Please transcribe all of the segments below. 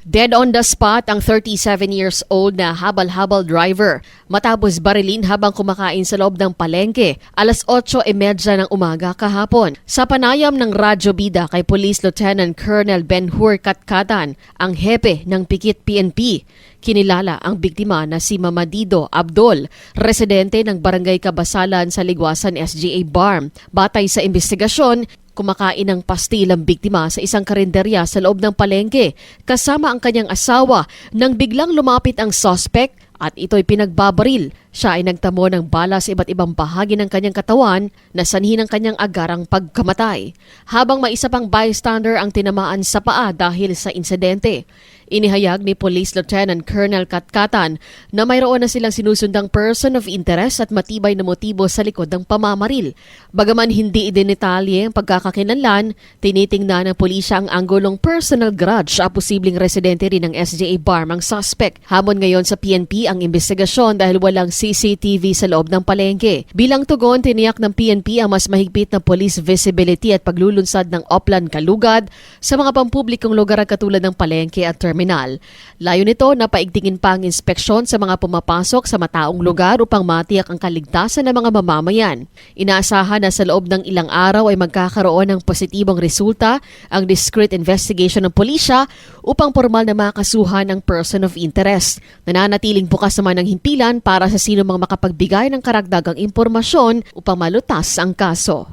Dead on the spot ang 37 years old na habal-habal driver matapos barilin habang kumakain sa loob ng palengke alas 8:30 ng umaga kahapon. Sa panayam ng Radyo Bida kay Police Lieutenant Colonel Benhur Katkatan, ang hepe ng Pikit PNP, kinilala ang biktima na si Mamadido Abdul, residente ng Barangay Kabasalan sa Ligwasan SGA Barm. Batay sa investigasyon, kumakain ng pastil ang biktima sa isang karinderya sa loob ng palengke kasama ang kanyang asawa nang biglang lumapit ang suspect at ito'y pinagbabaril. Siya ay nagtamo ng bala sa iba't ibang bahagi ng kanyang katawan na sanhi ng kanyang agarang pagkamatay. Habang may isa pang bystander ang tinamaan sa paa dahil sa insidente. Inihayag ni Police Lieutenant Colonel Katkatan na mayroon na silang sinusundang person of interest at matibay na motibo sa likod ng pamamaril. Bagaman hindi idinitalye ang pagkakakilanlan, tinitingnan ng pulisya ang anggulong personal grudge at posibleng residente rin ng SGA Barm ang suspect. Hamon ngayon sa PNP ang investigasyon dahil walang CCTV sa loob ng palengke. Bilang tugon, tiniyak ng PNP ang mas mahigpit na police visibility at paglulunsad ng Oplan Kalugad sa mga pampublikong lugar katulad ng palengke at terminal. Layo nito na paigtingin pa ang inspeksyon sa mga pumapasok sa mataong lugar upang matiyak ang kaligtasan ng mga mamamayan. Inaasahan na sa loob ng ilang araw ay magkakaroon ng positibong resulta ang discreet investigation ng pulisya upang formal na makasuhan ng person of interest. Nananatiling bukas naman ang himpilan para sa sino mang makapagbigay ng karagdagang impormasyon upang malutas ang kaso.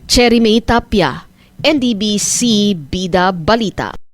Cherry May Tapia, NDBC Bida Balita.